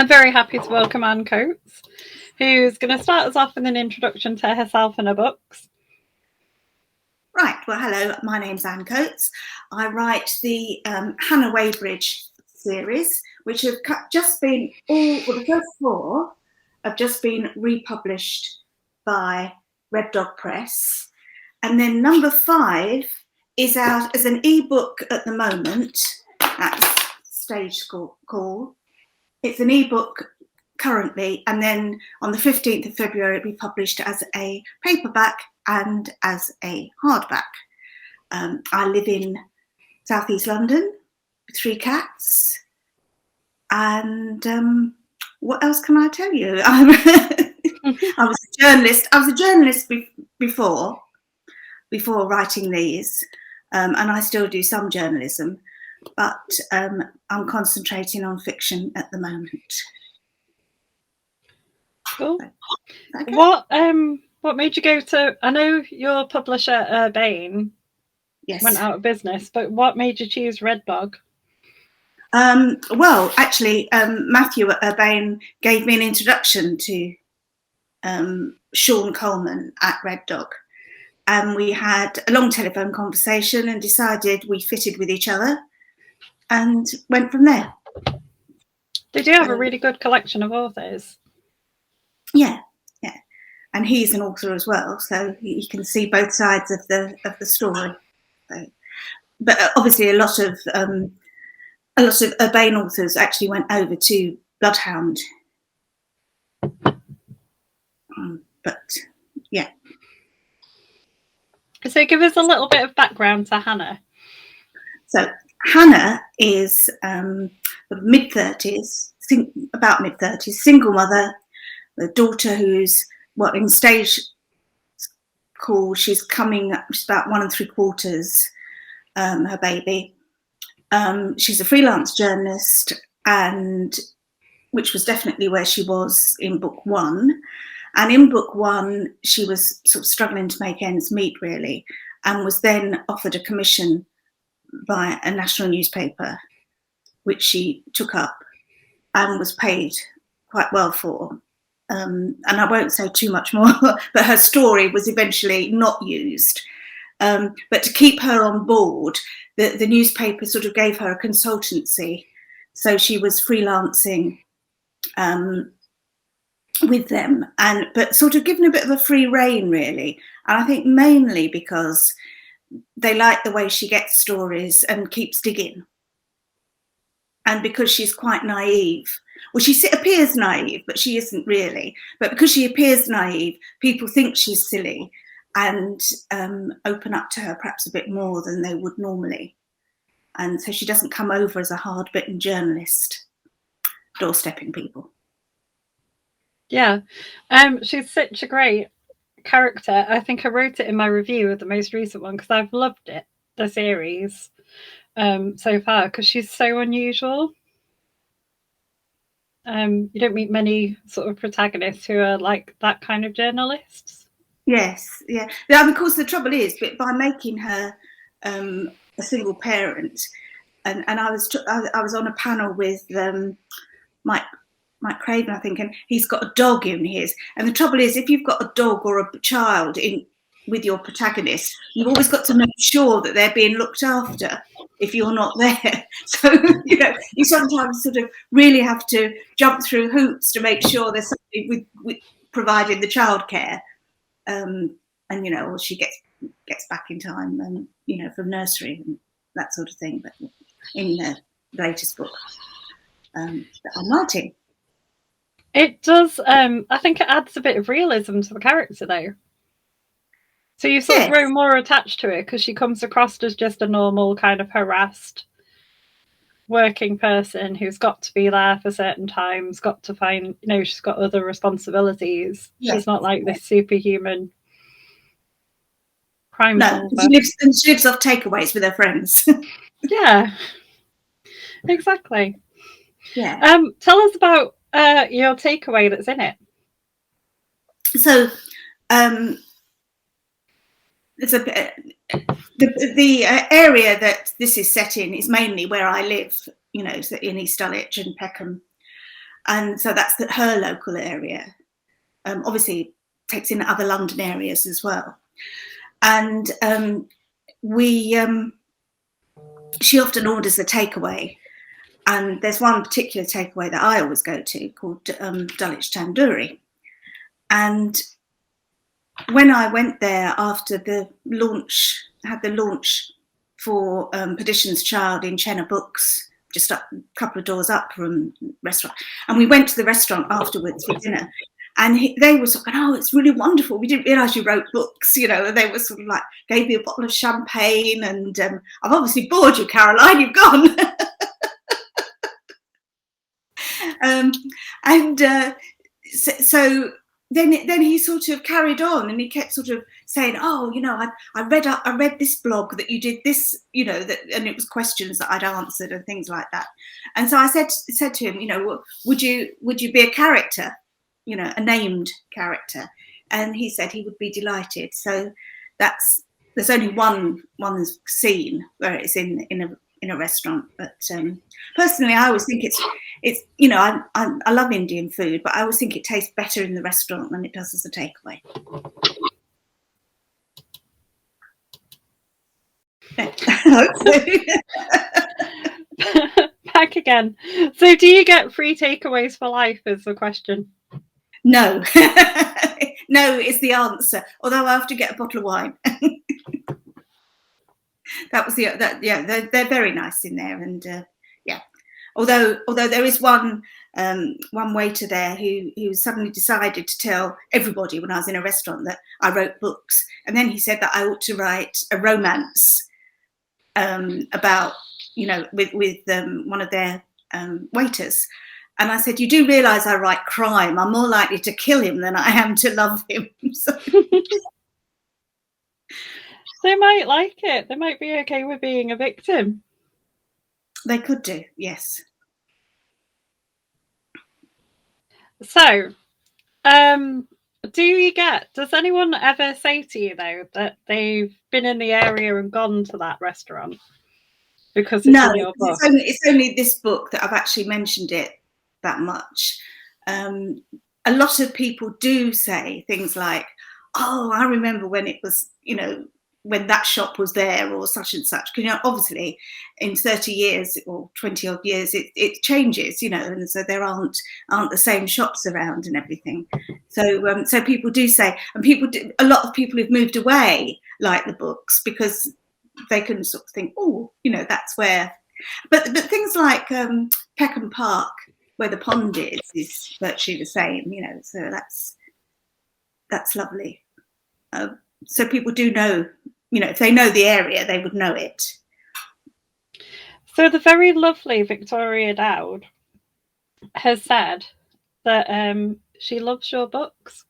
I'm very happy to welcome Anne Coates, who's going to start us off with an introduction to herself and her books. Right, well, hello, my name's Anne Coates. I write the Hannah Weybridge series, which have just been the first 4 have just been republished by Redbug Press. And then number 5 is out as an ebook at the moment at Stage Call. It's an ebook currently, and then on the 15th of February it'll be published as a paperback and as a hardback. I live in southeast London with 3 cats, and what else can I tell you? I was a journalist. I was a journalist before writing these, and I still do some journalism, but I'm concentrating on fiction at the moment. Cool. Okay. What made you go to? I know your publisher Urbane went out of business, but what made you choose Redbug? Well, actually, Matthew at Urbane gave me an introduction to Sean Coleman at Redbug, and we had a long telephone conversation and decided we fitted with each other, and went from there. They do have a really good collection of authors. Yeah. And he's an author as well, so he can see both sides of the story. So, but obviously, a lot of Urbane authors actually went over to Bloodhound. But yeah. So give us a little bit of background to Hannah. So Hannah is mid-30s, about mid-30s, single mother, a daughter who's in Stage Call. She's about 1 3/4, her baby. She's a freelance journalist, and which was definitely where she was in book 1. And in book 1, she was sort of struggling to make ends meet, really, and was then offered a commission by a national newspaper, which she took up and was paid quite well for. And I won't say too much more, but her story was eventually not used. But to keep her on board, the newspaper sort of gave her a consultancy. So she was freelancing with them, but sort of given a bit of a free rein, really. And I think mainly because they like the way she gets stories and keeps digging. And because she's quite naive. Well, she appears naive, but she isn't really. But because she appears naive, people think she's silly and open up to her perhaps a bit more than they would normally. And so she doesn't come over as a hard-bitten journalist, doorstepping people. Yeah, she's such a great character. I think I wrote it in my review of the most recent one because I've loved it, the series, so far, because she's so unusual. You don't meet many sort of protagonists who are like that kind of journalists. Yes, yeah. Now, of course, the trouble is, but by making her a single parent, and I was on a panel with Mike Craven, I think, and he's got a dog in his. And the trouble is, if you've got a dog or a child with your protagonist, you've always got to make sure that they're being looked after if you're not there. So, you sometimes sort of really have to jump through hoops to make sure there's somebody with providing the childcare. And, or she gets back in time and, from nursery and that sort of thing. But in the latest book that I'm writing. It does. I think it adds a bit of realism to the character, though. So you sort of grow more attached to her because she comes across as just a normal kind of harassed working person who's got to be there for certain times, got to find, she's got other responsibilities. Yes. She's not like this superhuman crime solver. She lives off takeaways with her friends. Yeah, exactly. Yeah. Tell us about your takeaway that's in it. So, the area that this is set in is mainly where I live, in East Dulwich and Peckham. and so that's her local area. Obviously, takes in other London areas as well, and she often orders a takeaway. And there's one particular takeaway that I always go to called Dulwich Tandoori. And when I went there after the launch, had the launch for Perdition's Child in Chenna Books, just a couple of doors up from the restaurant. And we went to the restaurant afterwards for dinner. And they were sort of going, oh, it's really wonderful. We didn't realise you wrote books, you know. And they were sort of like, gave me a bottle of champagne. And I've obviously bored you, Caroline, you've gone. So then he sort of carried on, and he kept sort of saying, oh, you know, I read this blog that you did this, you know, that, and it was questions that I'd answered and things like that. And so I said to him, you know, would you be a character, you know, a named character? And he said he would be delighted. So there's only one scene where it's in a restaurant, but personally I always think it's you know, I love Indian food, but I always think it tastes better in the restaurant than it does as a takeaway. Back again. So do you get free takeaways for life is the question? No. No is the answer, although I have to get a bottle of wine. That was they're very nice in there, and yeah. Although there is one waiter there who suddenly decided to tell everybody when I was in a restaurant that I wrote books, and then he said that I ought to write a romance about, you know, with one of their waiters. And I said, you do realise I write crime. I'm more likely to kill him than I am to love him. So. They might like it. They might be okay with being a victim. They could do, yes. So, does anyone ever say to you, though, that they've been in the area and gone to that restaurant because it's in your book? It's only this book that I've actually mentioned it that much. A lot of people do say things like, oh, I remember when it was, you know, when that shop was there, or such and such. Because, you know, obviously in 30 years or 20 odd years, it changes, you know, and so there aren't the same shops around and everything. So so people do say, and a lot of people who've moved away like the books because they can sort of think, oh, you know, that's where. But things like Peckham Park, where the pond is virtually the same, you know. So that's lovely. So people do know, you know, if they know the area, they would know it. So the very lovely Victoria Dowd has said that she loves your books.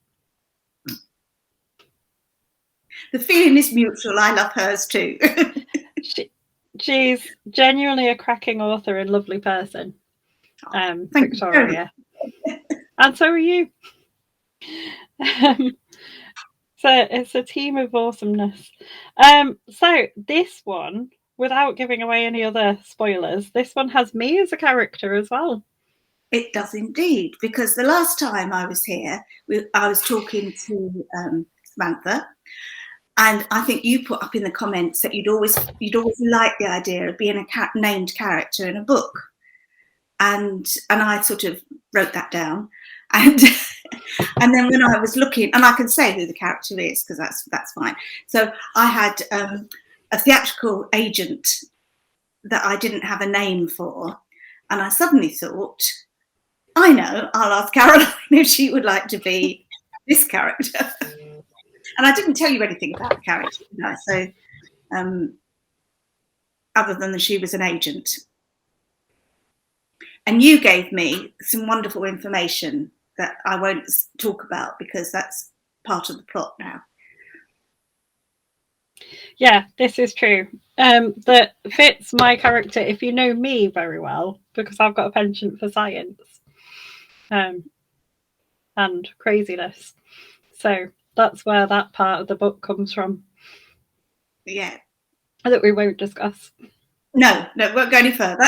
The feeling is mutual. I love hers too. She's genuinely a cracking author and lovely person, Victoria. And so are you. So it's a team of awesomeness. So this one, without giving away any other spoilers, this one has me as a character as well. It does indeed, because the last time I was here, I was talking to Samantha, and I think you put up in the comments that you'd always liked the idea of being a named character in a book, and I sort of wrote that down, and then when I was looking, and I can say who the character is because that's fine. So I had a theatrical agent that I didn't have a name for, and I suddenly thought, I know, I'll ask Caroline if she would like to be this character. And I didn't tell you anything about the character, you know, so other than that she was an agent. And you gave me some wonderful information that I won't talk about because that's part of the plot now. Yeah, this is true. That fits my character if you know me very well, because I've got a penchant for science and craziness. So that's where that part of the book comes from. Yeah. That we won't discuss. No, won't go any further.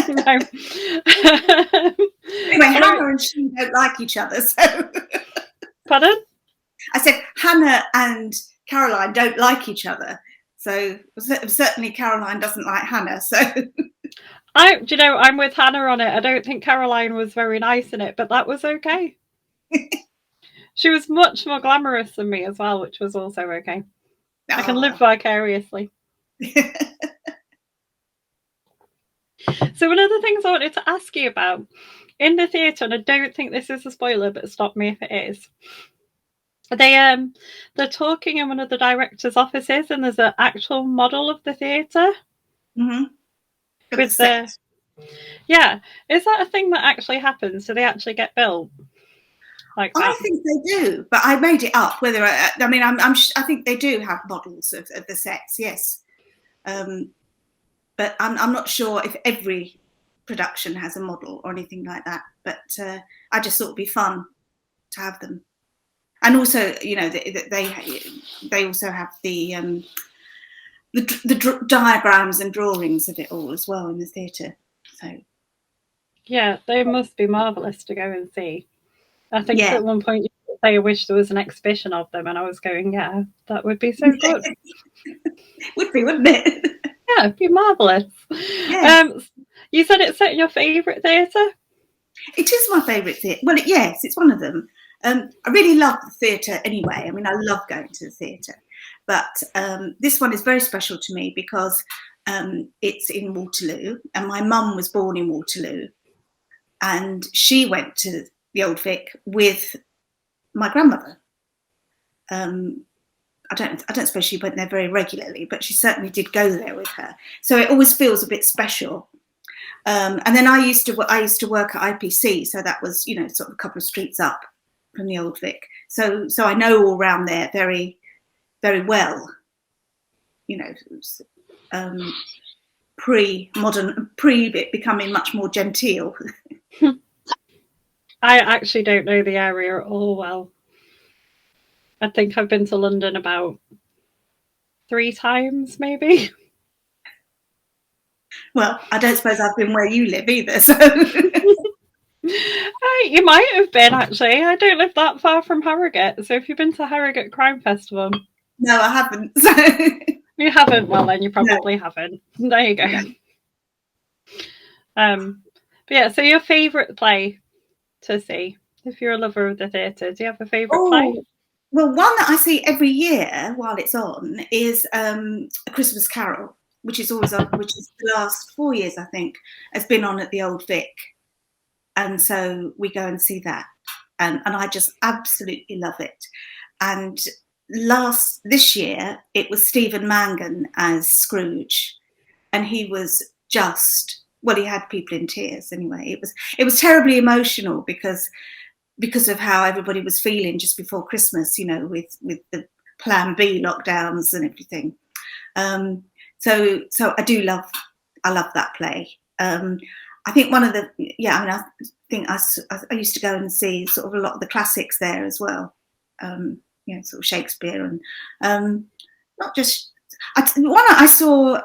No. Anyway, Hannah don't like each other. So, Pardon? I said Hannah and Caroline don't like each other. So certainly Caroline doesn't like Hannah. So I'm with Hannah on it. I don't think Caroline was very nice in it, but that was okay. She was much more glamorous than me as well, which was also okay. I can live vicariously. So one of the things I wanted to ask you about in the theatre, and I don't think this is a spoiler, but stop me if it is. They're talking in one of the director's offices, and there's an actual model of the theatre. Mm-hmm. With the yeah, is that a thing that actually happens? Do they actually get built? Like that? I think they do, but I made it up. Whether I think they do have models of the sets, yes. But I'm not sure if every production has a model or anything like that. But I just thought it'd be fun to have them, and also, they also have the diagrams and drawings of it all as well in the theatre. So yeah, they must be marvellous to go and see. I think at one point you could say I wish there was an exhibition of them, and I was going, yeah, that would be so good. Would be, wouldn't it? Yeah, it'd be marvellous. Yeah. You said it's set in your favourite theatre? It is my favourite theatre. Well, yes, it's one of them. I really love the theatre anyway. I mean, I love going to the theatre. But this one is very special to me because it's in Waterloo, and my mum was born in Waterloo, and she went to the Old Vic with my grandmother. I don't suppose she went there very regularly, but she certainly did go there with her. So it always feels a bit special. And then I used to work at IPC, so that was, sort of a couple of streets up from the Old Vic. So I know all around there very, very well. Pre-modern, it becoming much more genteel. I actually don't know the area at all well. I think I've been to London about 3 times, maybe. Well, I don't suppose I've been where you live either, so... You might have been, actually. I don't live that far from Harrogate, so if you've been to Harrogate Crime Festival... No, I haven't. So... You haven't? Well, then you probably haven't. There you go. But yeah, so your favourite play to see, if you're a lover of the theatre, do you have a favourite play? Well, one that I see every year while it's on is A Christmas Carol, which is always on, which is the last 4 years, I think, has been on at the Old Vic. And so we go and see that. And I just absolutely love it. And this year, it was Stephen Mangan as Scrooge. And he was just, well, he had people in tears anyway. It was terribly emotional because of how everybody was feeling just before Christmas, with the Plan B lockdowns and everything. So I love that play. I think one of the, I think I used to go and see sort of a lot of the classics there as well. Sort of Shakespeare and not just, one I saw,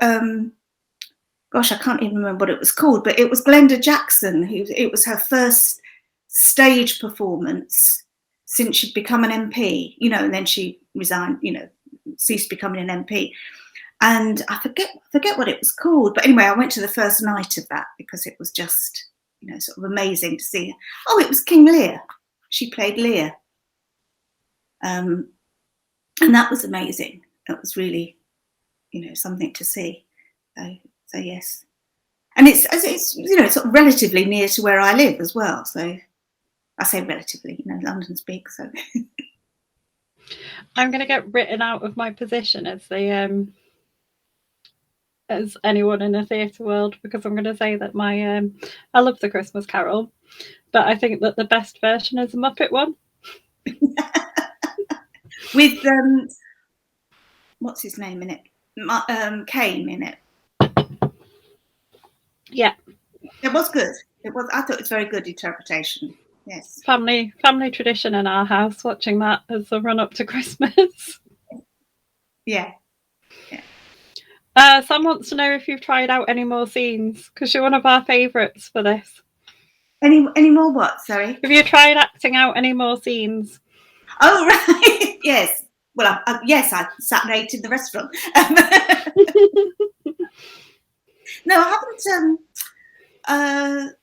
gosh, I can't even remember what it was called, but it was Glenda Jackson, it was her first stage performance since she'd become an MP, and then she resigned, ceased becoming an MP. And I forget what it was called, but anyway, I went to the first night of that because it was just, sort of amazing to see her. Oh, it was King Lear. She played Lear. And that was amazing. It was really, something to see. So yes. And it's sort of relatively near to where I live as well. So I say relatively, London's big, so. I'm going to get written out of my position as as anyone in the theatre world because I'm going to say that I love the Christmas Carol, but I think that the best version is the Muppet one. With what's his name in it? Kane in it. Yeah, it was good. It was. I thought it was very good interpretation. Yes. Family tradition in our house, watching that as a run up to Christmas. Yeah. Sam wants to know if you've tried out any more scenes because you're one of our favourites for this. Any more what? Sorry. Have you tried acting out any more scenes? Oh, right. Yes. Well, yes, I sat and ate in the restaurant. No, I haven't.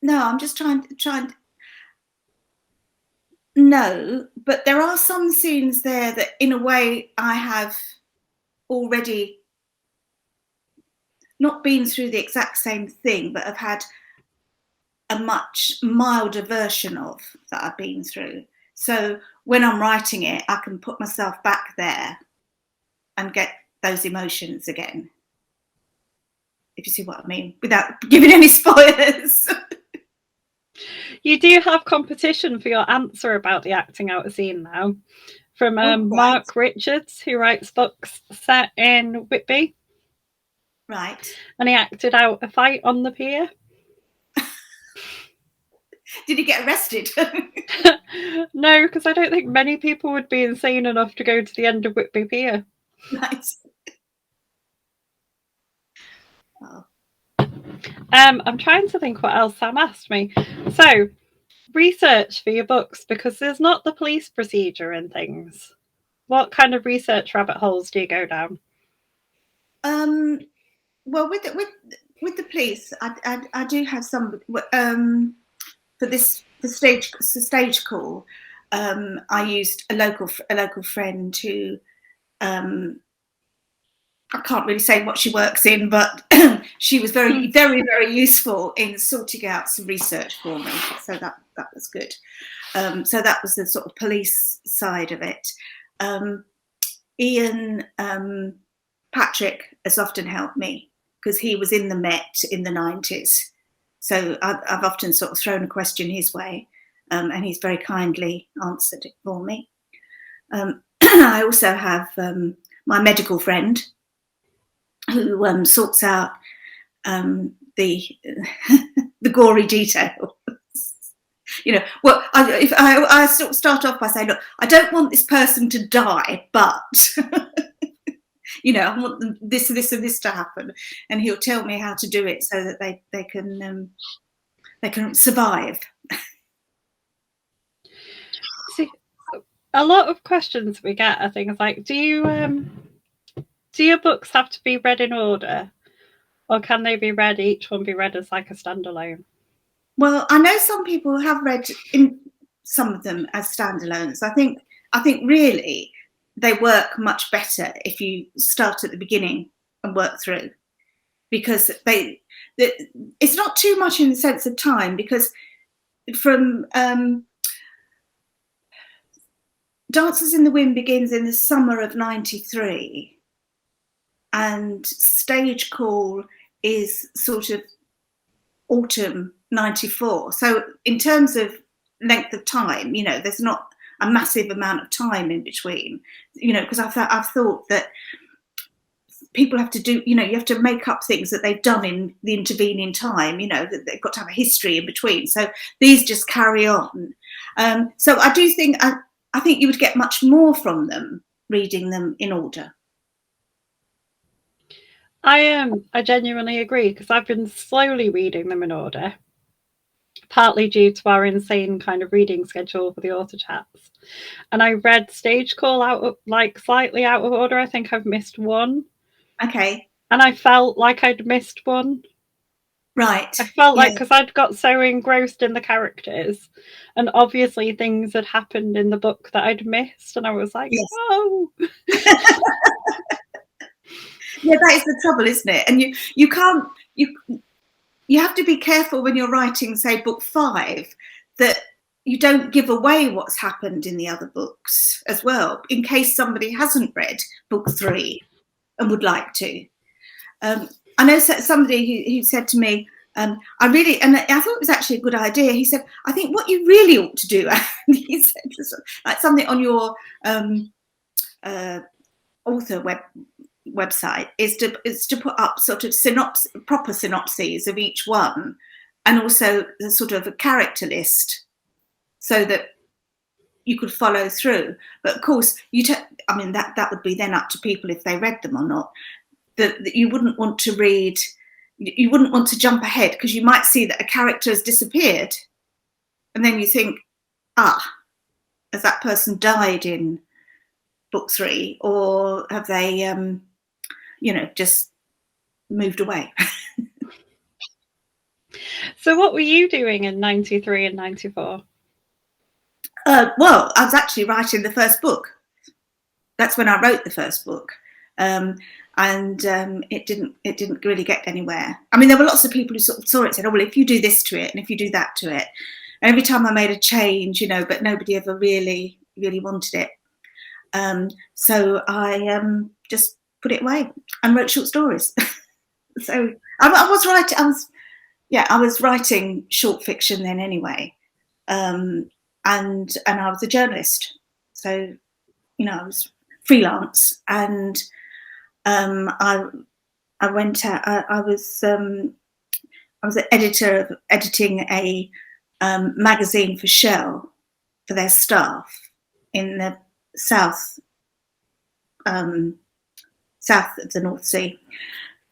No, I'm just trying. No, but there are some scenes there that, in a way, I have already not been through the exact same thing, but have had a much milder version of that I've been through. So when I'm writing it, I can put myself back there and get those emotions again. If you see what I mean, without giving any spoilers. You do have competition for your answer about the acting out a scene now from Mark Richards, who writes books set in Whitby. Right. And he acted out a fight on the pier. Did he get arrested? No, because I don't think many people would be insane enough to go to the end of Whitby Pier. Right. Oh. I'm trying to think what else Sam asked me. So, research for your books, because there's not the police procedure and things. What kind of research rabbit holes do you go down? Well, with the police, I do have some for the stage call. I used a local friend who I can't really say what she works in, but she was very, very, very useful in sorting out some research for me. So that was good. So that was the sort of police side of it. Ian Patrick has often helped me because he was in the Met in the 90s. So I've often sort of thrown a question his way, and he's very kindly answered it for me. I also have my medical friend who sorts out the gory details. You know, well, I sort of start off by saying, look, I don't want this person to die, but you know, I want them this and this and this to happen, and he'll tell me how to do it so that they can survive. See, a lot of questions we get are things like, do your books have to be read in order, or can they be read, each one be read as like a standalone? Well, I know some people have read in some of them as standalones. I think really they work much better if you start at the beginning and work through, because it's not too much in the sense of time, because from Dances in the Wind begins in the summer of 93, and Stage Call is sort of autumn 94. So in terms of length of time, you know, there's not a massive amount of time in between, you know, because I've thought that people have to do, you know, you have to make up things that they've done in the intervening time, you know, that they've got to have a history in between. So these just carry on. So I do think, I think you would get much more from them reading them in order. I genuinely agree, because I've been slowly reading them in order, partly due to our insane kind of reading schedule for the author chats. And I read Stage Call out of, like, slightly out of order. I think I've missed one. Okay. And I felt like I'd missed one. Right. I felt like, because I'd got so engrossed in the characters, and obviously things had happened in the book that I'd missed, and I was like, yes. Oh. Yeah, that is the trouble, isn't it? And you can't, you have to be careful when you're writing, say, book 5, that you don't give away what's happened in the other books as well, in case somebody hasn't read book 3 and would like to. I know somebody who said to me, and I thought it was actually a good idea. He said, I think what you really ought to do, and he said, like something on your author website is to put up sort of proper synopses of each one, and also the sort of a character list, so that you could follow through. But of course, I mean, that would be then up to people if they read them or not. That you wouldn't want to read you wouldn't want to jump ahead, because you might see that a character has disappeared, and then you think, has that person died in book 3, or have they, just moved away? So what were you doing in 93 and 94? Well, I was actually writing the first book. That's when I wrote the first book. And it didn't really get anywhere. I mean, there were lots of people who sort of saw it and said, oh, well, if you do this to it and if you do that to it. And every time I made a change, but nobody ever really wanted it. So I just put it away and wrote short stories. So I was writing short fiction then anyway. And I was a journalist. So, I was freelance, and I went out. I was an editor editing a magazine for Shell for their staff in the south of the North Sea,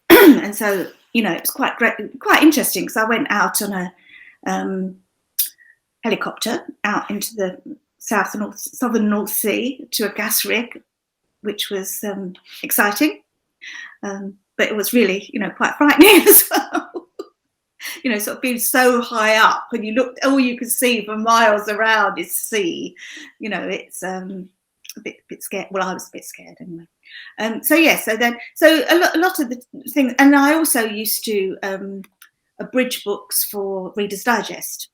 and so it was quite interesting, because I went out on a helicopter out into the southern North Sea to a gas rig, which was exciting, but it was really quite frightening as well. Sort of being so high up, and you looked, all you could see for miles around is sea. It's a bit scared. Well, I was a bit scared anyway. So a lot of the things, and I also used to abridge books for Reader's Digest.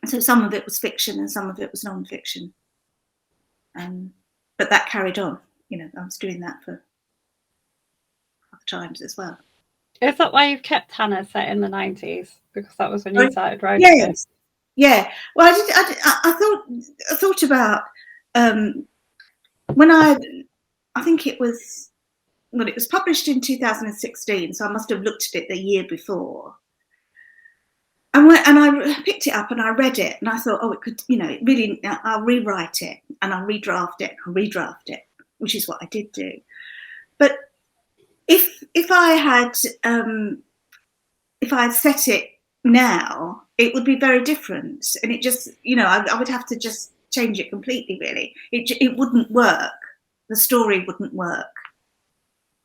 So some of it was fiction and some of it was non-fiction. But that carried on. I was doing that for other times as well. Is that why you've kept Hannah set in the 90s? Because that was when you started writing it? Yeah. Well, I thought about when I think it was published in 2016, so I must have looked at it the year before. And I picked it up and I read it, and I thought, oh, it could, really, I'll rewrite it and I'll redraft it, which is what I did do. But if I had set it now, it would be very different, and it just, I would have to just change it completely. Really, it wouldn't work. The story wouldn't work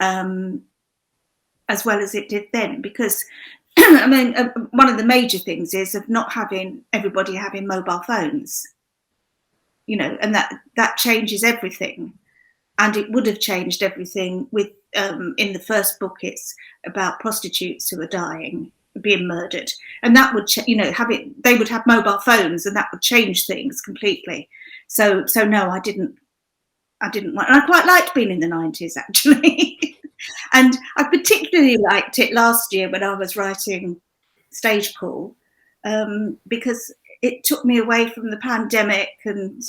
as well as it did then, because I mean, one of the major things is of not having everybody having mobile phones, and that changes everything. And it would have changed everything with, in the first book, it's about prostitutes who are dying, being murdered. And that would, they would have mobile phones, and that would change things completely. So no, I didn't want, and I quite liked being in the 90s, actually. And I particularly liked it last year when I was writing Stage Call, because it took me away from the pandemic and,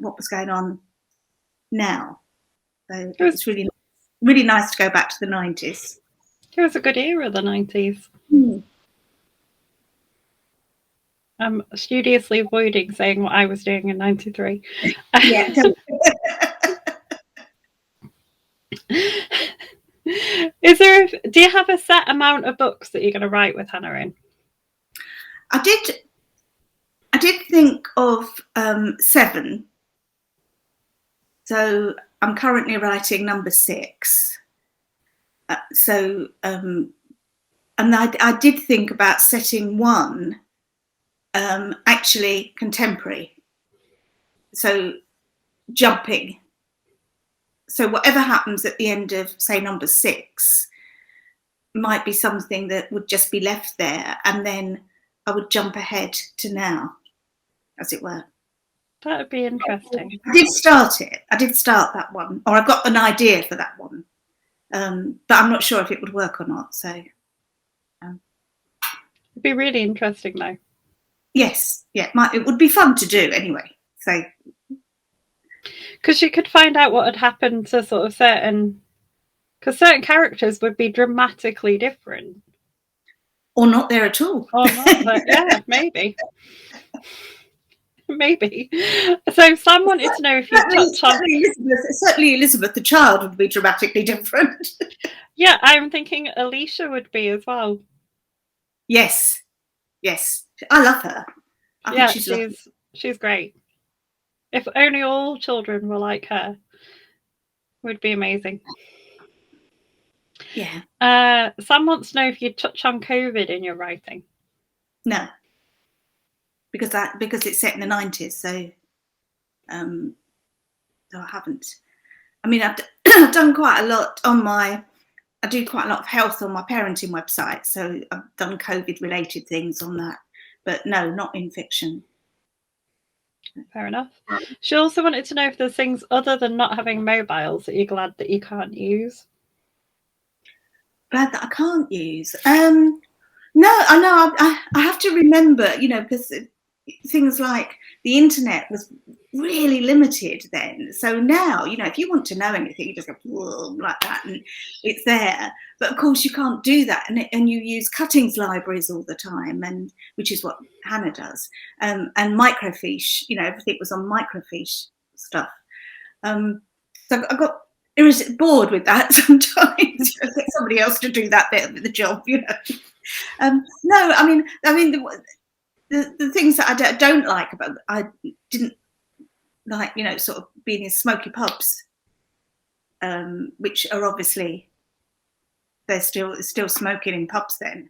what was going on now. So it was really, really nice to go back to the 90s. It was a good era, the 90s. I'm studiously avoiding saying what I was doing in 93. Yeah. Do you have a set amount of books that you're going to write with Hannah in? I did think of 7. So I'm currently writing number 6. And I did think about setting 1 actually contemporary. So jumping. So whatever happens at the end of, say, number 6 might be something that would just be left there, and then I would jump ahead to now, as it were. That would be interesting. I did start it. I did start that one, or I've got an idea for that one, but I'm not sure if it would work or not. So it'd be really interesting, though. Yes, yeah, it would be fun to do anyway. So. Because you could find out what had happened to sort of certain characters would be dramatically different. Or not there at all. Or not, but yeah, maybe. Maybe. So Sam wanted to know if you touch on... Certainly Elizabeth the child would be dramatically different. Yeah, I'm thinking Alicia would be as well. Yes. I love her. I think she's great. If only all children were like her, would be amazing. Yeah. Sam wants to know if you touch on COVID in your writing. No, because it's set in the 90s, so I haven't. I mean, I've done quite a lot on I do quite a lot of health on my parenting website, so I've done COVID-related things on that, but no, not in fiction. Fair enough. She also wanted to know if there's things other than not having mobiles that you're glad that you can't use. Glad that I can't use. No, I know. I have to remember, because things like the internet was really limited then. So now, if you want to know anything, you just go like that, and it's there. But of course, you can't do that, and you use cuttings libraries all the time, and which is what Hannah does. And microfiche, everything was on microfiche stuff. So I got bored with that sometimes. Get somebody else to do that bit of the job, No, I mean the things that I don't like about I didn't like, sort of being in smoky pubs, which are obviously they're still smoking in pubs then,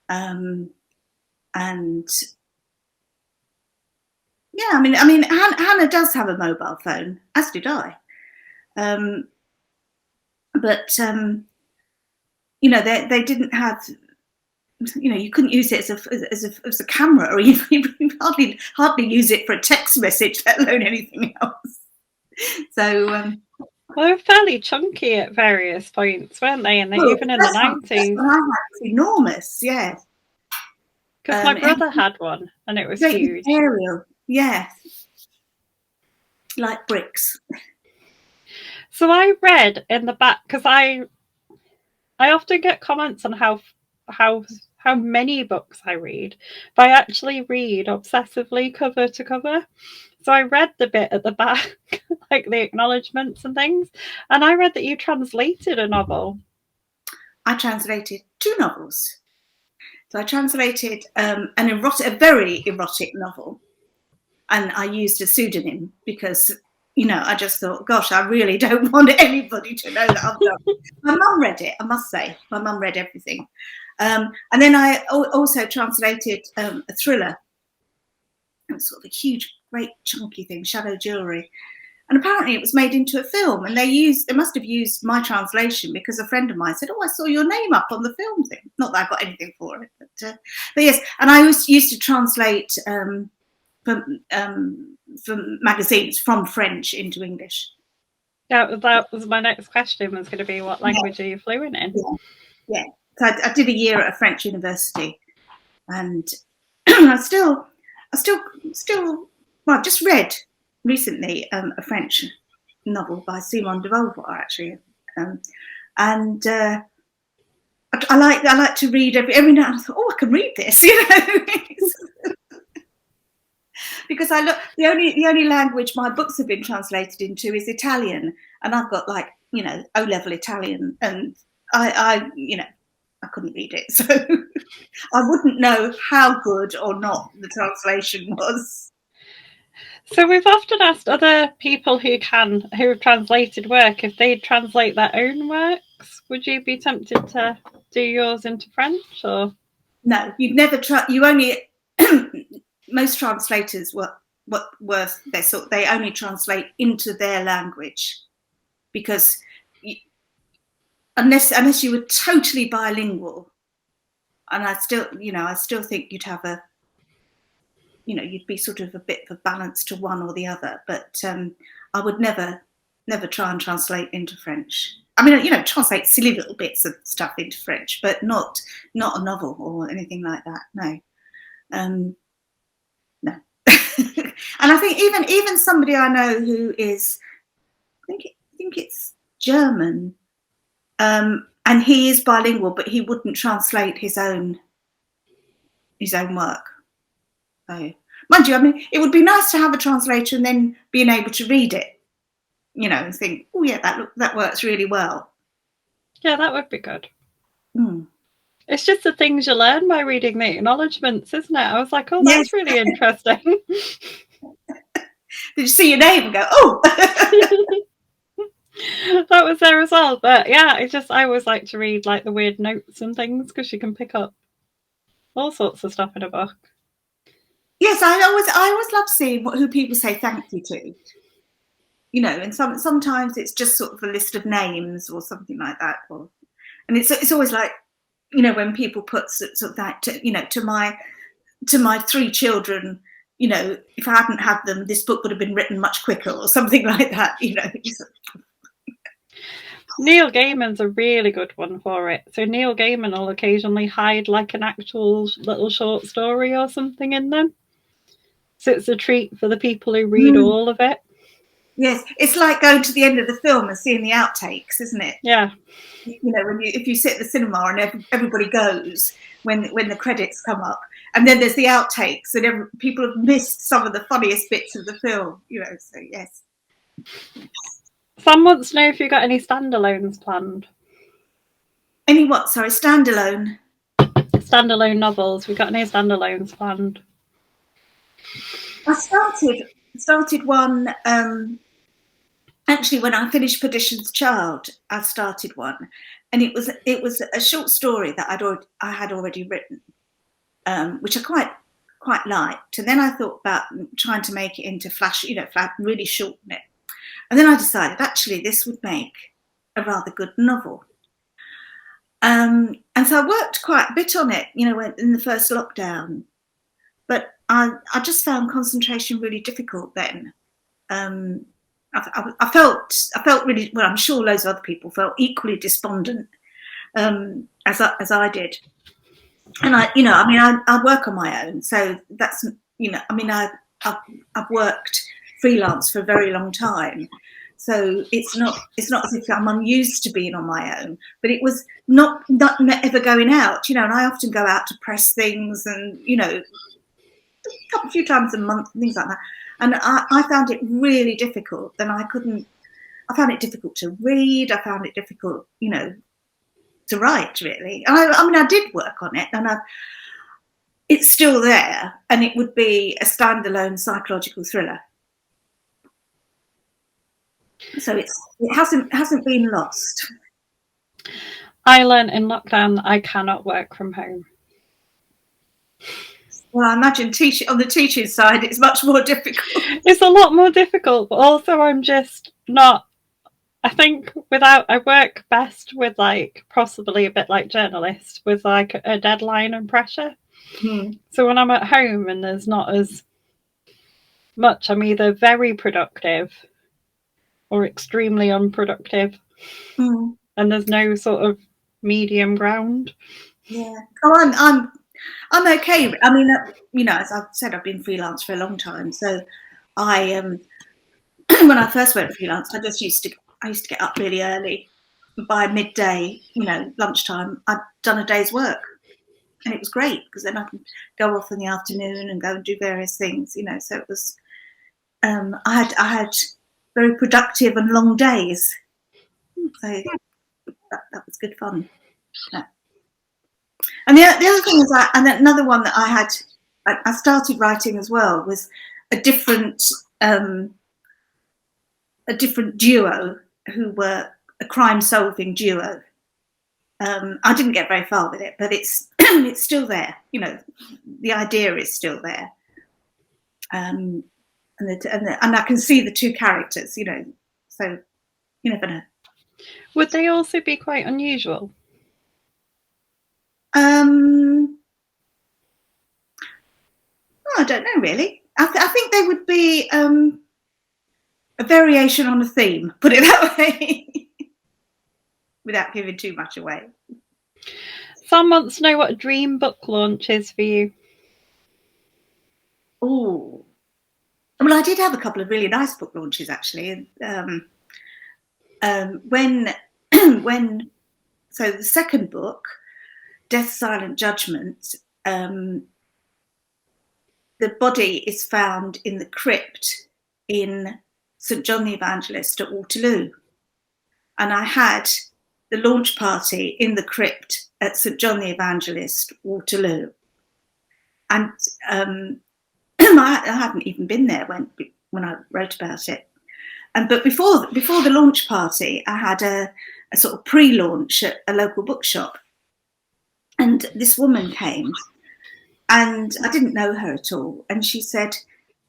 and yeah, I mean Hannah does have a mobile phone, as did I, but they didn't have. You couldn't use it as a camera, or you hardly use it for a text message, let alone anything else. So they were fairly chunky at various points, weren't they? And even in the 90s. It's enormous, yeah. Because my brother had one, and it was huge. Aerial, yeah, like bricks. So I read in the back, because I often get comments on how many books I read, but I actually read obsessively cover to cover. So I read the bit at the back, like the acknowledgements and things, and I read that you translated a novel. I translated 2 novels. So I translated a very erotic novel, and I used a pseudonym because, I just thought, gosh, I really don't want anybody to know that I've done it. My mum read it, I must say. My mum read everything. And then I also translated a thriller. It was sort of a huge, great, chunky thing, Shadow Jewelry. And apparently it was made into a film, and they must have used my translation, because a friend of mine said, "Oh, I saw your name up on the film thing." Not that I got anything for it, but yes. And I used to translate from magazines from French into English. That was my next question. Was going to be, what language are you fluent in? Yeah. So I did a year at a French university, and I still. Well, I've just read recently a French novel by Simone de Beauvoir, actually, and I like to read every now and then. I thought, oh, I can read this, because the only language my books have been translated into is Italian, and I've got O-level Italian, and I couldn't read it, so I wouldn't know how good or not the translation was. So we've often asked other people who have translated work if they translate their own works. Would you be tempted to do yours into French, or? No, you'd never try. You only most translators they only translate into their language, because unless you were totally bilingual, and I still think you'd have you'd be sort of a bit of a balance to one or the other, but I would never try and translate into French. I mean, translate silly little bits of stuff into French, but not a novel or anything like that. No. No. And I think even somebody I know who is, I think it's German, and he is bilingual, but he wouldn't translate his own work. So, Mind you, I mean, it would be nice to have a translator and then being able to read it, you know, and think, oh yeah, that works really well. Yeah, that would be good. Mm. It's just the things you learn by reading the acknowledgements, isn't it? I was like, oh, that's really interesting. Did you see your name and go, oh? That was there as well. But yeah, I always like to read like the weird notes and things because you can pick up all sorts of stuff in a book. Yes, I always love seeing who people say thank you to. You know, and sometimes it's just sort of a list of names or something like that. And it's always like, you know, when people put sort of that, you know, to my 3 children, you know, if I hadn't had them, this book would have been written much quicker or something like that, you know. Neil Gaiman's a really good one for it. So Neil Gaiman will occasionally hide like an actual little short story or something in them. So it's a treat for the people who read all of it. Yes, it's like going to the end of the film and seeing the outtakes, isn't it? Yeah. You know, if you sit at the cinema and everybody goes when the credits come up, and then there's the outtakes, and people have missed some of the funniest bits of the film. You know, so yes. Sam wants to know if you've got any standalones planned. Any what? Sorry, standalone. Standalone novels. We got any standalones planned? I started one. Actually, when I finished Perdition's Child, I started one, and it was a short story that I had already written, which I quite liked. And then I thought about trying to make it into really shorten it. And then I decided actually this would make a rather good novel. And so I worked quite a bit on it, you know, in the first lockdown. But I just found concentration really difficult then. I felt really well. I'm sure loads of other people felt equally despondent as I did. And I work on my own, so that's, you know, I mean, I've worked freelance for a very long time, so it's not as if I'm unused to being on my own. But it was not ever going out, you know. And I often go out to press things, and you know, a few times a month and things like that. And I found it really difficult. Then I found it difficult to read. I found it difficult, you know, to write, really. And I mean, I did work on it, and it's still there, and it would be a standalone psychological thriller. So it hasn't been lost. I learned in lockdown that I cannot work from home. Well, I imagine on the teaching side, it's much more difficult. It's a lot more difficult, but also I'm just not. I think I work best with like possibly a bit like journalist with like a deadline and pressure. So when I'm at home and there's not as much, I'm either very productive or extremely unproductive, and there's no sort of medium ground. Yeah. Oh, I'm okay. I mean, you know, as I've said, I've been freelance for a long time. So I when I first went freelance, I used to get up really early. By midday, you know, lunchtime, I'd done a day's work, and it was great because then I can go off in the afternoon and go and do various things, you know. So it was, I had very productive and long days. So that was good fun. Yeah. And the other thing is and another one that I started writing as well was a different duo who were a crime-solving duo. I didn't get very far with it, but it's it's still there. You know, the idea is still there, and I can see the two characters. You know, so you never know. Would they also be quite unusual? I don't know really. I think they would be a variation on a theme. Put it that way. Without giving too much away. Someone wants to know what a dream book launch is for you. Oh, well, I did have a couple of really nice book launches actually. So the second book, Death, Silent Judgment, the body is found in the crypt in St John the Evangelist at Waterloo. And I had the launch party in the crypt at St John the Evangelist, Waterloo. And I hadn't even been there when I wrote about it. But before the launch party, I had a sort of pre-launch at a local bookshop. And this woman came, and I didn't know her at all. And she said,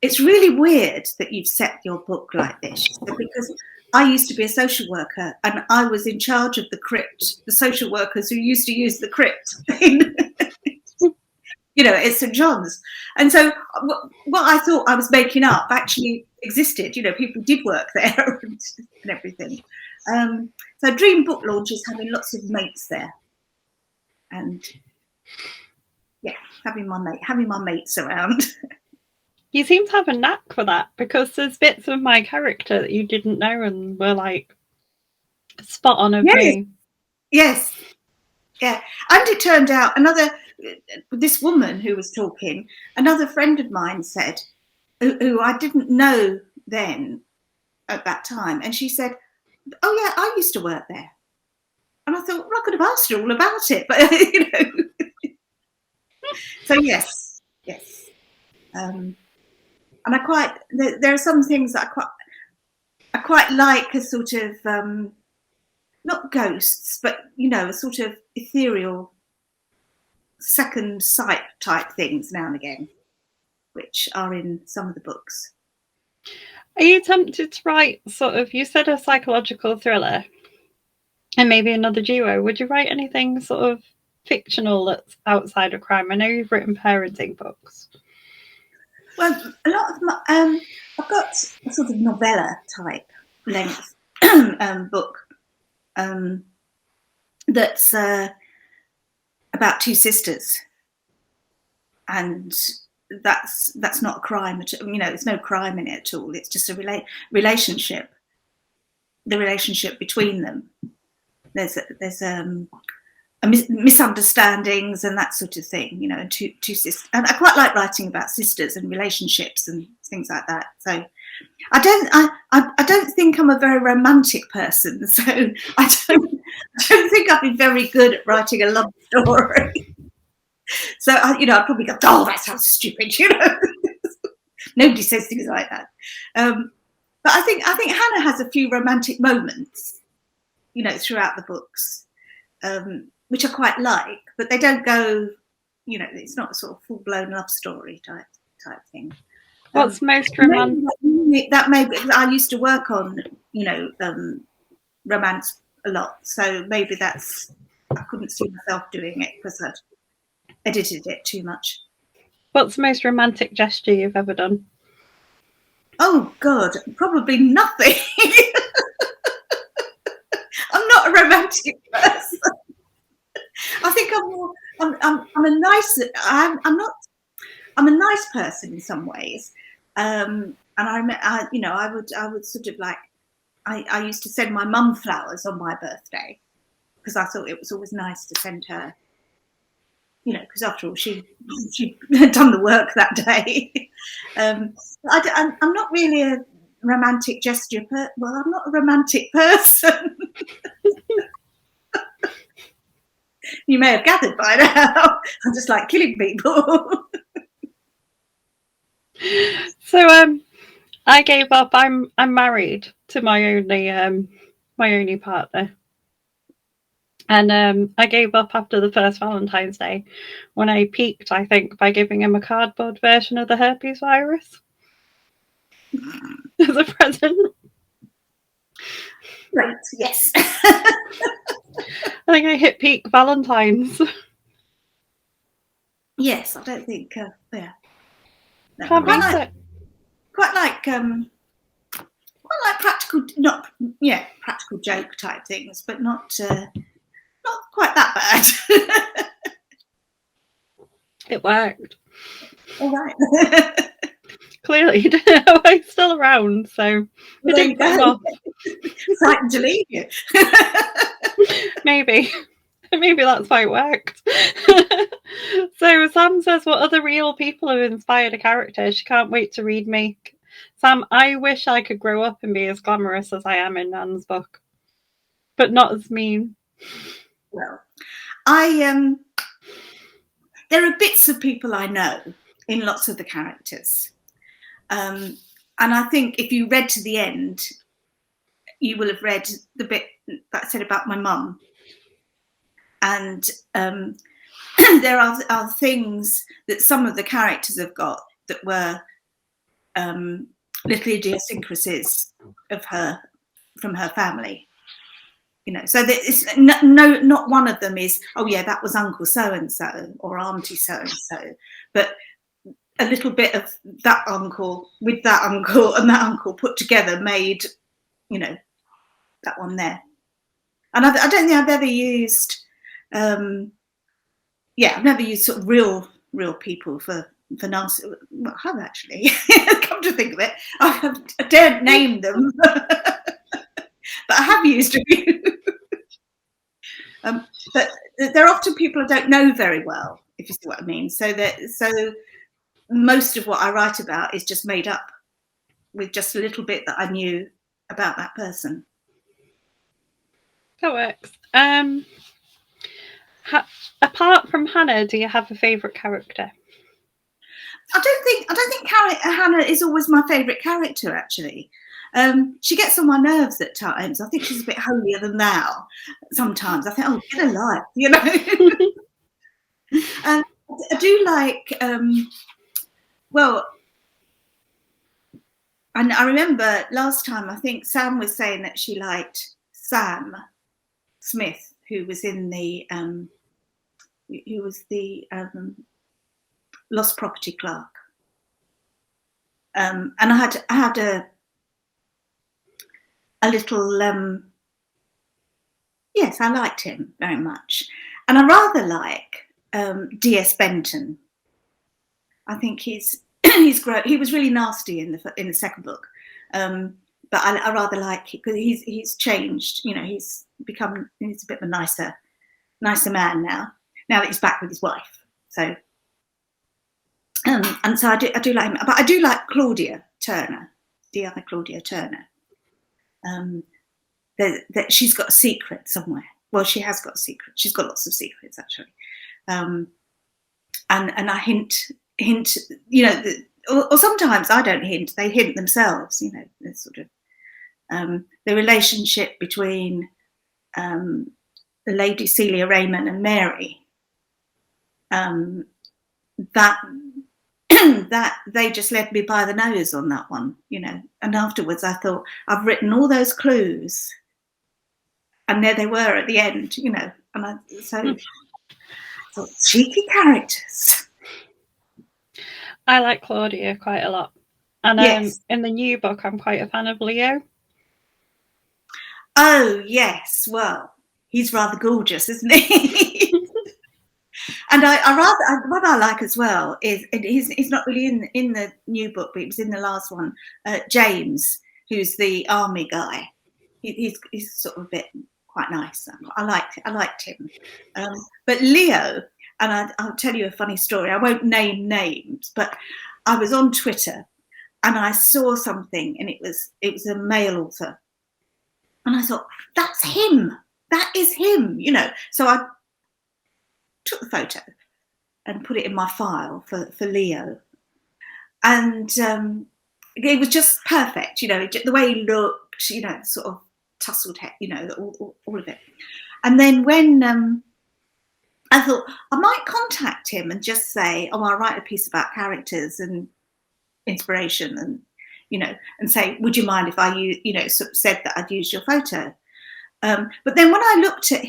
"It's really weird that you've set your book like this." She said, "Because I used to be a social worker, and I was in charge of the crypt, the social workers who used to use the crypt at St John's." And so what I thought I was making up actually existed. People did work there and everything. So dream book launch is having lots of mates there. And yeah, having my mates around. You seem to have a knack for that, because there's bits of my character that you didn't know and were like spot on of me. Yes. Yeah. And it turned out this woman who was talking, another friend of mine said, who I didn't know then at that time, and she said, "Oh yeah, I used to work there." And I thought, well, I could have asked her all about it, but So yes. And there are some things that I quite like, a sort of not ghosts, but a sort of ethereal second sight type things now and again, which are in some of the books. Are you tempted to write sort of, you said a psychological thriller and maybe another duo? Would you write anything sort of fictional that's outside of crime? I know you've written parenting books. Well, a lot of my, I've got a sort of novella type length book that's about two sisters, and that's not a crime. There's no crime in it at all. It's just a relationship. The relationship between them. There's misunderstandings and that sort of thing, and two sisters. And I quite like writing about sisters and relationships and things like that. So I don't think I'm a very romantic person. So I don't think I'd be very good at writing a love story. So I'd probably go, "Oh, that sounds stupid," Nobody says things like that. But I think Hannah has a few romantic moments, throughout the books, which I quite like, but they don't go, it's not a sort of full-blown love story type thing. What's most romantic? I used to work on, romance a lot, so maybe I couldn't see myself doing it because I'd edited it too much. What's the most romantic gesture you've ever done? Oh God, probably nothing. I'm not a romantic person. I think I'm a nice. I'm a nice person in some ways, and I would sort of like. I used to send my mum flowers on my birthday because I thought it was always nice to send her. Because after all, she had done the work that day. I'm not really a romantic gesture, I'm not a romantic person. You may have gathered by now. I'm just like killing people. So I gave up. I'm married to my only partner. And I gave up after the first Valentine's Day when I peaked, I think, by giving him a cardboard version of the herpes virus as a present. Right, yes. I think I hit peak Valentine's. Yes, I don't think, yeah. No, quite like practical, practical joke type things, but not quite that bad. It worked. All right. Clearly, I'm still around, so I didn't come off. Frightened to leave you. Maybe. Maybe that's why it worked. So Sam says, what other real people have inspired a character? She can't wait to read me. Sam, I wish I could grow up and be as glamorous as I am in Nan's book, but not as mean. Well, there are bits of people I know in lots of the characters. And I think if you read to the end, you will have read the bit that I said about my mum. And there are things that some of the characters have got that were little idiosyncrasies of her, from her family. You know, so it's not one of them is, oh yeah, that was Uncle so and so or Auntie so and so, but a little bit of that uncle with that uncle and that uncle put together made, you know, that one there. And I don't think I've ever used, I've never used sort of real people for nasty. Well, I have actually. Come to think of it, I daren't name them, but I have used a few. But they're often people I don't know very well, if you see what I mean. So most of what I write about is just made up with just a little bit that I knew about that person. That works. Apart from Hannah, do you have a favourite character? I don't think Hannah is always my favourite character, actually. She gets on my nerves at times. I think she's a bit holier than thou sometimes. I think, oh, get a life, you know. And I do like, and I remember last time, I think Sam was saying that she liked Sam Smith, who was in the lost property clerk. And I had a little, yes, I liked him very much. And I rather like D.S. Benton. I think he's great. He was really nasty in the second book, but I rather like it because he's changed. You know, he's a bit of a nicer man now that he's back with his wife. So, and so I do like him, but I do like Claudia Turner, the other Claudia Turner. That she's got a secret somewhere. Well, she has got a secret. She's got lots of secrets, actually. And I hint, you know, or sometimes I don't hint, they hint themselves, you know, the sort of the relationship between the Lady Celia Raymond and Mary, that they just led me by the nose on that one, you know. And afterwards I thought, I've written all those clues and there they were at the end, you know. And I thought, cheeky characters. I like Claudia quite a lot. And yes. In the new book, I'm quite a fan of Leo. Oh, yes. Well, he's rather gorgeous, isn't he? And what I like as well is he's not really in the new book, but it was in the last one. James, who's the army guy, he's sort of a bit quite nice. I liked him. But Leo, and I'll tell you a funny story. I won't name names, but I was on Twitter and I saw something, and it was a male author, and I thought, that's him. That is him, you know. So I took the photo and put it in my file for Leo, and it was just perfect, you know, the way he looked, you know, sort of tousled hair, you know, all of it. And then when I thought I might contact him and just say, oh, I'll write a piece about characters and inspiration, and you know, and say, would you mind if I you know, sort of said that I'd used your photo. But then when I looked at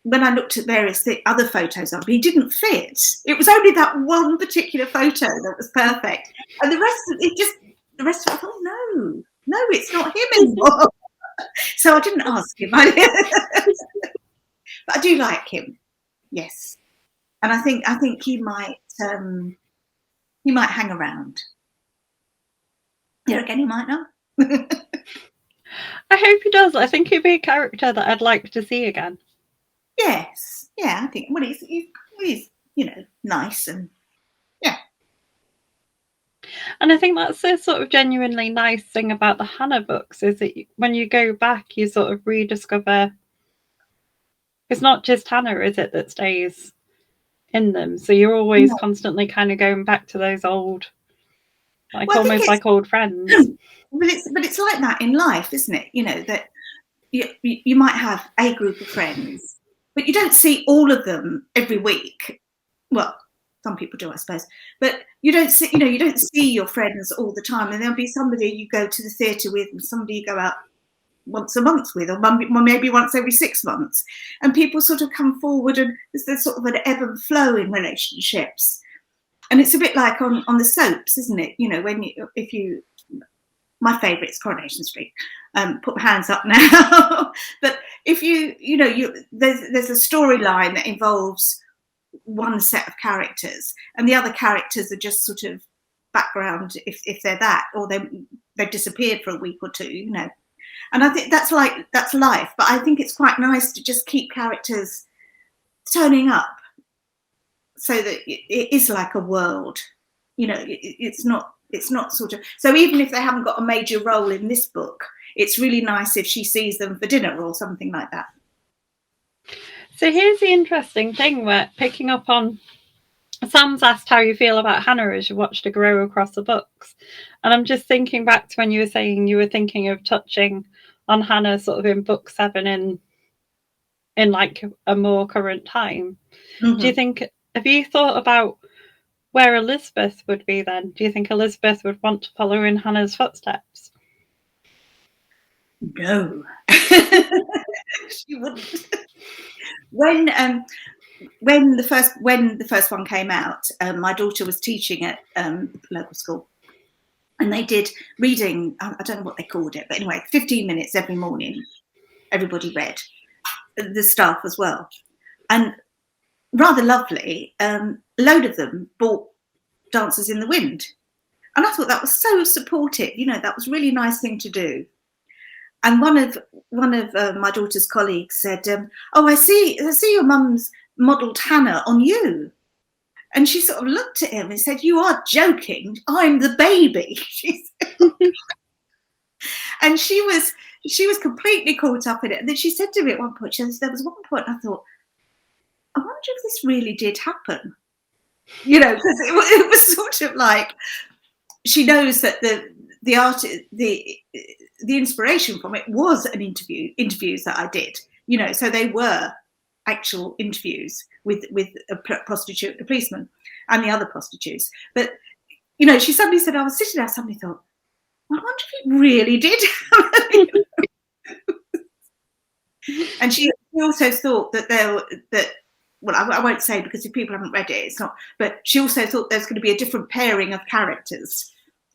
when I looked at various other photos of him, he didn't fit. It was only that one particular photo that was perfect, and the rest of it, I thought, no, it's not him anymore. So I didn't ask him. But I do like him, yes, and I think he might hang around. Here again, he might not. I hope he does. I think he'd be a character that I'd like to see again. Yes, yeah, I think. Well, he's nice and yeah. And I think that's the sort of genuinely nice thing about the Hannah books is that when you go back, you sort of rediscover. It's not just Hannah, is it, that stays in them? So you're always constantly kind of going back to those old, almost like old friends. But it's like that in life, isn't it? That you might have a group of friends, but you don't see all of them every week. Well, some people do, I suppose, but you don't see your friends all the time. And there'll be somebody you go to the theatre with, and somebody you go out once a month with, or maybe once every 6 months. And people sort of come forward, and there's sort of an ebb and flow in relationships. And it's a bit like on the soaps, isn't it? My favourite is Coronation Street. Put my hands up now. But if there's a storyline that involves one set of characters, and the other characters are just sort of background if they're that, or they've disappeared for a week or two, And I think that's life. But I think it's quite nice to just keep characters turning up, so that it is like a world. It's not sort of, so even if they haven't got a major role in this book, it's really nice if she sees them for dinner or something like that. So here's the interesting thing, where picking up on Sam's asked how you feel about Hannah as you watched her grow across the books. And I'm just thinking back to when you were saying you were thinking of touching on Hannah sort of in book 7 in like a more current time. Mm-hmm. Do you think, have you thought about where Elizabeth would be then? Do you think Elizabeth would want to follow in Hannah's footsteps? No. She wouldn't. When the first one came out, my daughter was teaching at the local school, and they did reading. I don't know what they called it, but anyway, 15 minutes every morning. Everybody read, the staff as well, and rather lovely. A load of them bought Dancers in the Wind, and I thought that was so supportive. That was a really nice thing to do. And one of my daughter's colleagues said, "Oh, I see your mum's modelled Hannah on you." And she sort of looked at him and said, "You are joking. I'm the baby." She said. And she was completely caught up in it. And then she said to me at one point, there was one point I thought, I wonder if this really did happen. Because it was sort of like, she knows that the art, the inspiration from it was interviews that I did, so they were actual interviews with a prostitute, a policeman, and the other prostitutes. But she suddenly said, I was sitting there, suddenly thought, I wonder if it really did happen. And she also thought that well, I won't say, because if people haven't read it, it's not. But she also thought there's going to be a different pairing of characters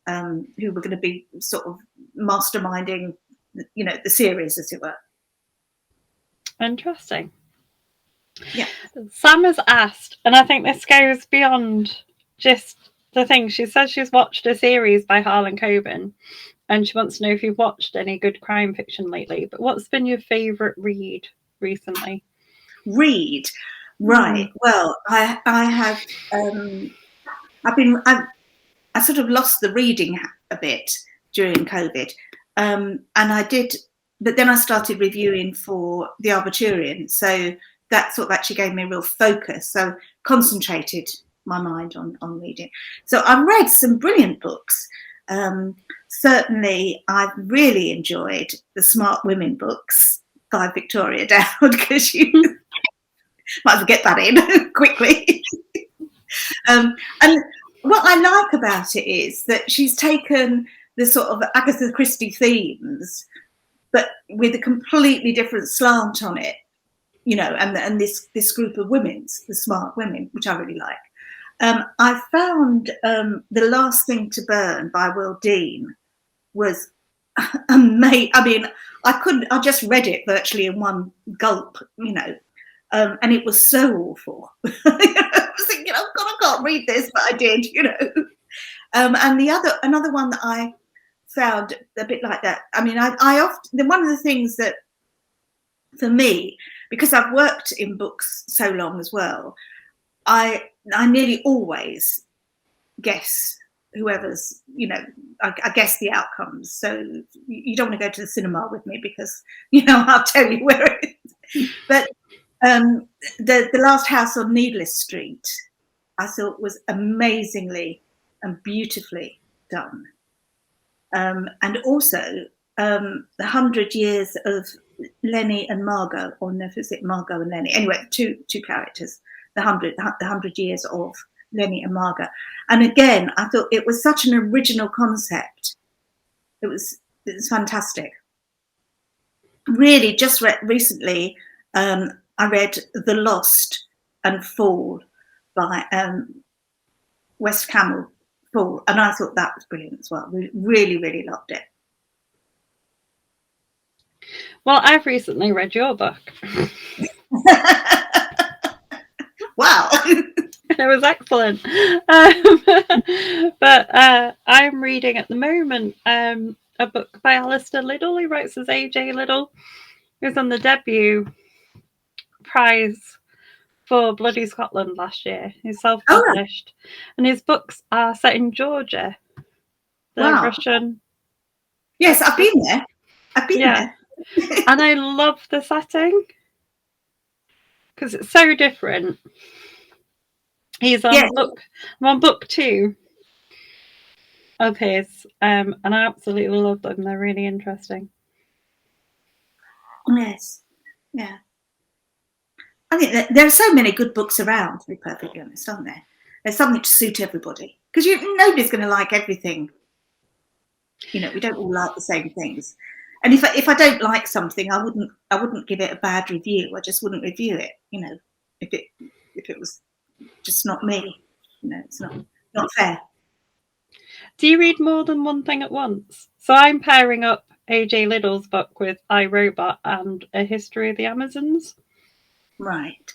who were going to be sort of masterminding, the series, as it were. Interesting. Yeah. Sam has asked, and I think this goes beyond just the thing. She says she's watched a series by Harlan Coben, and she wants to know if you've watched any good crime fiction lately. But what's been your favourite read recently? Read? Right. Well, I have. I sort of lost the reading a bit during COVID, and I did. But then I started reviewing for the Arbourian, so that sort of actually gave me a real focus. So concentrated my mind on reading. So I've read some brilliant books. Certainly, I've really enjoyed the Smart Women books by Victoria Dowd, because you might as well get that in quickly. And what I like about it is that she's taken the sort of Agatha Christie themes, but with a completely different slant on it, and this group of women, the Smart Women, which I really like. I found The Last Thing to Burn by Will Dean was amazing. I mean, I just read it virtually in one gulp, and it was so awful. I was thinking, oh God, I can't read this, but I did, And another one that I sound a bit like that. I mean, I often, one of the things that, for me, because I've worked in books so long as well, I nearly always guess whoever's, you know, I guess the outcomes. So you don't want to go to the cinema with me because, you know, I'll tell you where it is. But the Last House on Needless Street, I thought was amazingly and beautifully done. And also the 100 Years of Lenny and Margot, or no, is it Margot and Lenny? Anyway, two characters, the 100 Years of Lenny and Margot. And again, I thought it was such an original concept. It was fantastic. Really, just recently, I read The Lost and Fall by West Camel Fall, and I thought that was brilliant as well. Really, really loved it. Well, I've recently read your book. Wow. It was excellent. But I'm reading at the moment a book by Alistair Liddell. He writes as AJ Liddell. He was on the debut prize for Bloody Scotland last year. He's self-published. Oh. And his books are set in Georgia. The Russian. Yes, I've been there. There. And I love the setting because it's so different. He's on book 2 of his, and I absolutely love them. They're really interesting. Yes, yeah. I think that there are so many good books around, to be perfectly honest, aren't there? There's something to suit everybody, because nobody's going to like everything. You know, we don't all like the same things. And if I don't like something, I wouldn't give it a bad review. I just wouldn't review it. You know, if it was just not me. You know, it's not fair. Do you read more than one thing at once? So I'm pairing up AJ Liddell's book with I, Robot and A History of the Amazons. Right.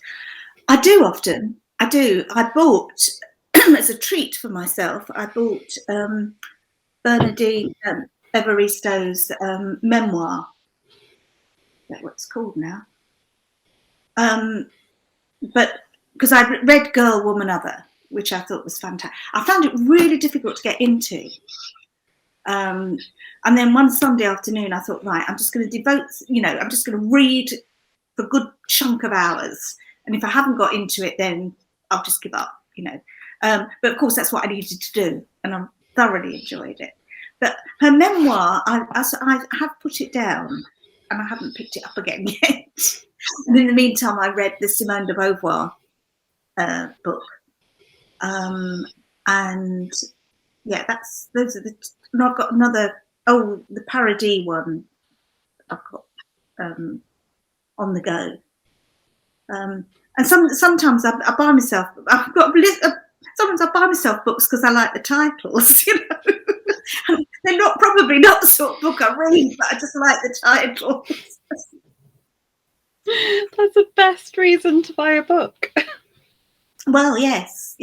I do often. I do. I bought, as a treat for myself, I bought Bernardine Evaristo's memoir. That's what it's called now. But because I read Girl, Woman, Other, which I thought was fantastic. I found it really difficult to get into. And then one Sunday afternoon, I thought, right, I'm just going to devote, you know, I'm just going to read for a good chunk of hours. And if I haven't got into it, then I'll just give up, you know. But of course, that's what I needed to do. And I thoroughly enjoyed it. But her memoir, I have put it down and I haven't picked it up again yet. And in the meantime, I read the Simone de Beauvoir book. And yeah, those are the. And I've got another. Oh, the Paradis one. I've got on the go. And sometimes I buy myself. I've got a list. Sometimes I buy myself books because I like the titles. You know, they're probably not the sort of book I read, but I just like the titles. That's the best reason to buy a book. Well, yes.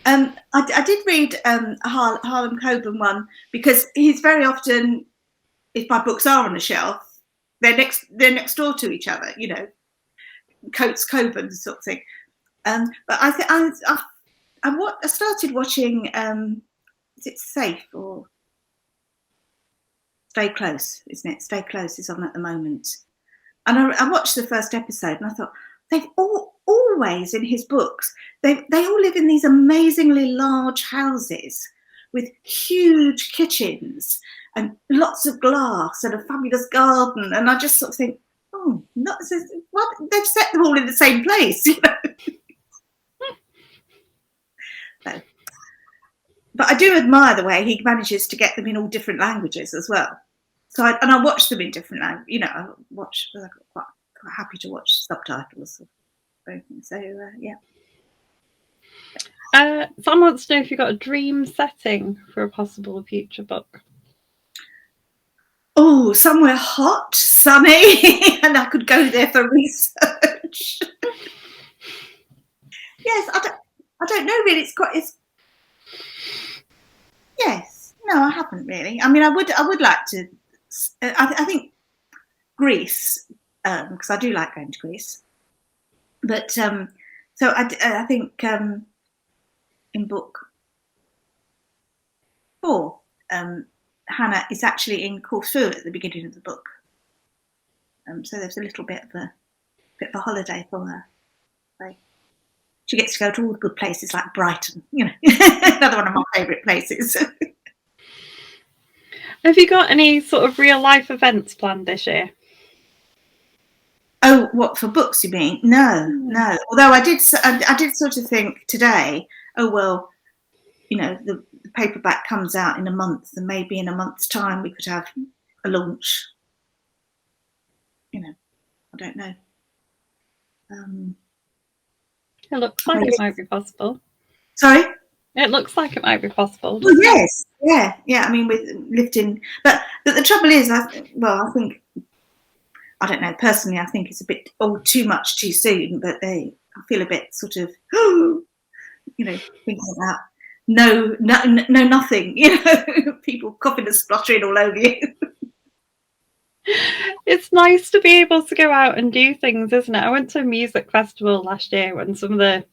I did read a Harlan Coben one because he's very often, if my books are on the shelf, they're next door to each other. You know, Coates Coben sort of thing. But I think I started watching. Is it Safe or Stay Close? Isn't it? Stay Close is on at the moment. And I watched the first episode and I thought, they've always in his books, they all live in these amazingly large houses with huge kitchens and lots of glass and a fabulous garden. And I just sort of think, oh, they've set them all in the same place, you know. So, but I do admire the way he manages to get them in all different languages as well. So I watch them in different languages. You know, I'm quite happy to watch subtitles. So yeah. Someone wants to know if you've got a dream setting for a possible future book. Oh, somewhere hot, sunny, and I could go there for research. Yes, I don't know really. Yes, No, I haven't really. I mean, I would like to. I think Greece, because I do like going to Greece. But so I think in book 4, Hannah is actually in Corfu at the beginning of the book. So there's a little bit of a holiday for her. So she gets to go to all the good places like Brighton, another one of my favourite places. Have you got any sort of real life events planned this year? Oh, what, for books you mean? No. Although I did sort of think today, oh well, the paperback comes out in a month, and maybe in a month's time we could have a launch. I don't know. It looks like it might be possible. Sorry? It looks like it might be possible. Well, yes, yeah. I mean, with lifting, but the trouble is, I think, I don't know. Personally, I think it's a bit too much too soon. But I feel a bit sort of, thinking about no, nothing. People coughing and spluttering all over you. It's nice to be able to go out and do things, isn't it? I went to a music festival last year when some of the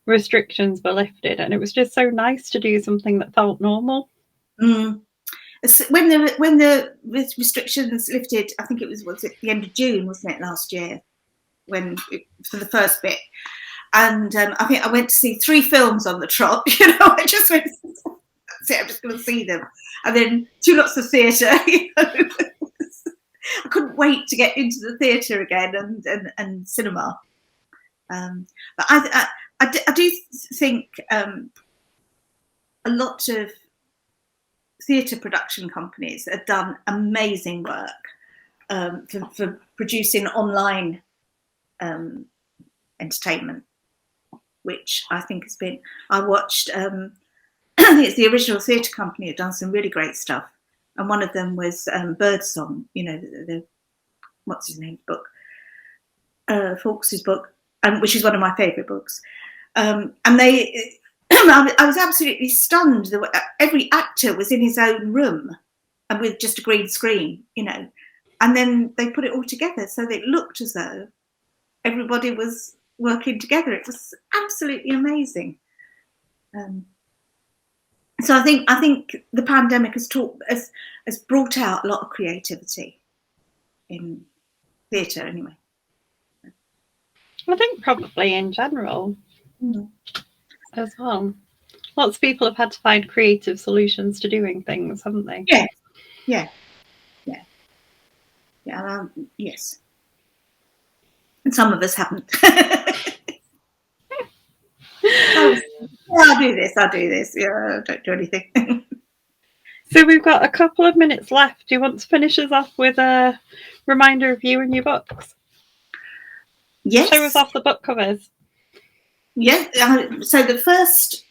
restrictions were lifted, and it was just so nice to do something that felt normal. When the restrictions lifted, I think it was the end of June, wasn't it, last year, for the first bit, and I think I went to see 3 films on the trot. I just went, that's it, I'm just going to see them, and then 2 lots of theatre. I couldn't wait to get into the theatre again and cinema. But I do think a lot of theatre production companies have done amazing work for producing online entertainment, which I think has been. I watched. I think it's the Original Theatre Company have done some really great stuff, and one of them was Birdsong. The what's his name's book, Fawkes's book, which is one of my favourite books. And they, I was absolutely stunned that every actor was in his own room and with just a green screen, and then they put it all together so that it looked as though everybody was working together. It was absolutely amazing. So I think the pandemic has brought out a lot of creativity in theatre, anyway. I think probably in general as well. Lots of people have had to find creative solutions to doing things, haven't they? Yeah. Yes. And some of us haven't. I'll do this. Yeah, don't do anything. So we've got a couple of minutes left. Do you want to finish us off with a reminder of you and your books? Yes. Show us off the book covers. Yeah. So the first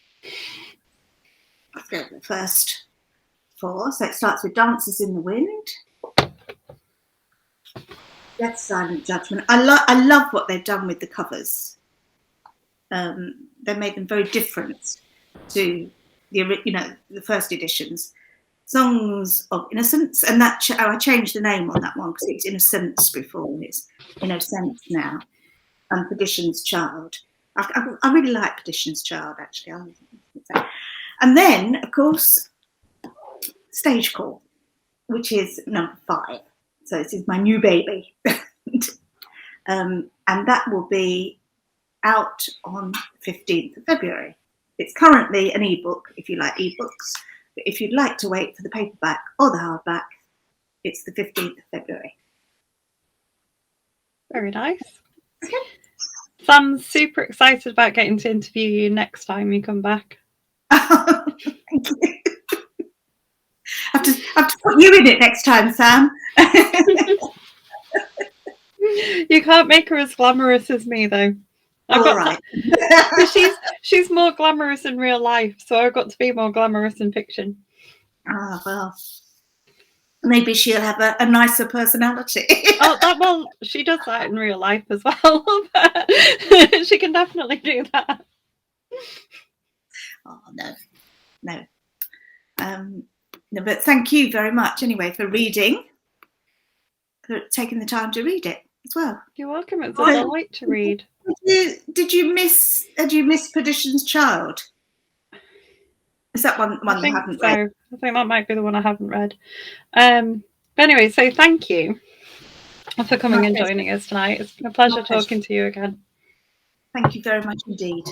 4. So it starts with Dances in the Wind, Death, Silent Judgment. I love what they've done with the covers. They made them very different to the first editions. Songs of Innocence, and that I changed the name on that one because it's Innocence before, and it's Innocence now. And Perdition's Child. I really like Perdition's Child, actually. And then, of course, Stage Call, which is number 5. So this is my new baby. And that will be out on 15th of February. It's currently an ebook, if you like ebooks. But if you'd like to wait for the paperback or the hardback, it's the 15th of February. Very nice. Okay. Sam's super excited about getting to interview you next time you come back. Thank you. I have to put you in it next time, Sam. You can't make her as glamorous as me, though. All right. She's more glamorous in real life, so I've got to be more glamorous in fiction. Ah, well, maybe she'll have a nicer personality. Well, she does that in real life as well. But she can definitely do that. Oh, no. No, but thank you very much anyway for reading, for taking the time to read it as well. You're welcome. It's a delight to read. Did you miss Perdition's Child? Is that one you haven't read? I think that might be the one I haven't read. But anyway, so thank you for coming and joining us tonight. It's been a pleasure talking to you again. Thank you very much indeed.